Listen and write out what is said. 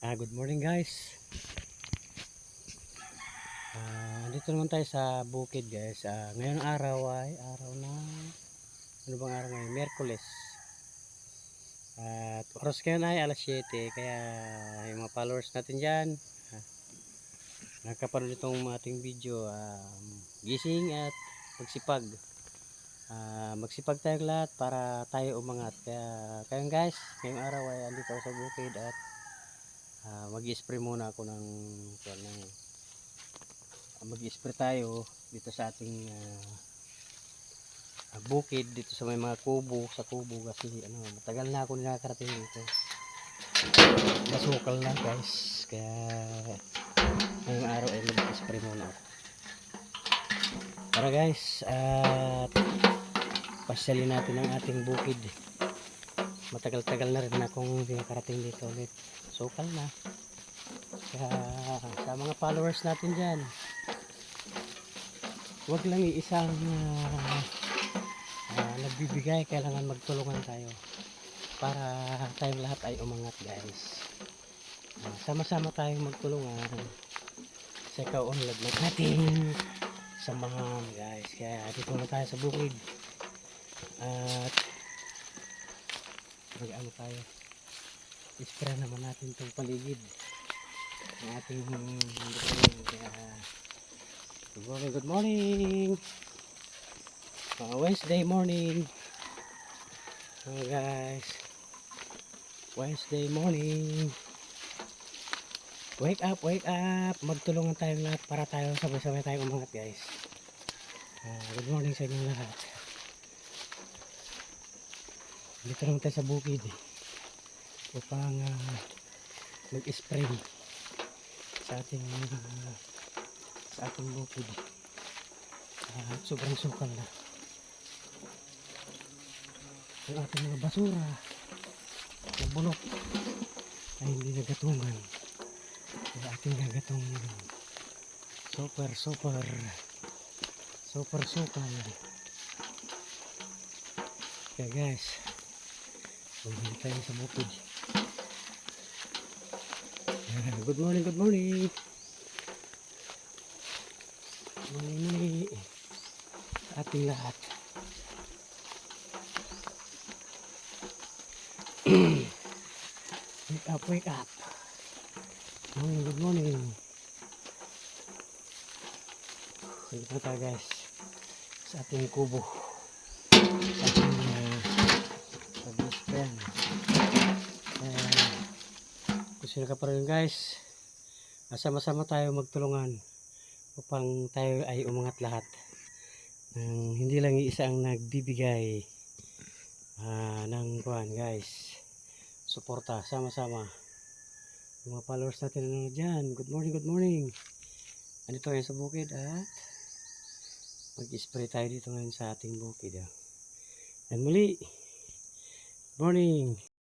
Good morning guys. Dito naman tayo sa bukid guys. Ngayong araw ay araw ng ano bang araw ngayon? Miyerkules. At oras ngayon ay alas 7. Kaya yung mga followers natin dyan, nakapanood itong ating video, gising at magsipag. Magsipag tayong lahat para tayo umangat. Kaya guys, ngayong araw ay andito ako sa bukid at mag-spray muna ako ng mag-spray tayo dito sa ating bukid, dito sa may mga kubo, sa kubo kasi matagal na ako nakakarating dito. Masukal na guys, kaya ngayong araw ay mag-spray muna ako. Tara guys, at pasyalin natin ang ating bukid. Matagal-tagal na rin akong nakarating dito ulit. Sukal na. Kaya sa mga followers natin dyan, huwag lang iisang nagbibigay, kailangan magtulungan tayo para tayong lahat ay umangat guys. Sama-sama tayong magtulungan sa kaunlad ng ating samahan guys. Kaya dito na tayo sa bukid at mag-ano tayo, ispray naman natin itong paligid ng ating bukid. Kaya good morning, Wednesday morning guys, Wednesday morning. Wake up, magtulungan tayong lahat para tayo sabay-sabay tayong umangat guys. Good morning sa inyong lahat. Dito naman tayo sa bukid upang mag-spray sa ating bukid. Sobrang sukal na ang ating mga basura na bulok ay hindi nagatungan. Kaya ating gagatungan. Super sukal. Kaya guys, bumili tayo sa bukid. Good morning. Muli sa ating lahat. Wake up. Good morning. Sige po tayo guys sa ating kubo, sa ating pag-spray. Kung sino ka pa rin guys, sama-sama tayo magtulungan upang tayo ay umangat lahat. Hindi lang isa ang nagbibigay ng kuhan guys, suporta, sama-sama. Yung mga followers natin na dyan, good morning. Andito ngayon sa bukid at mag-spray tayo dito ngayon sa ating bukid. And muli, good morning.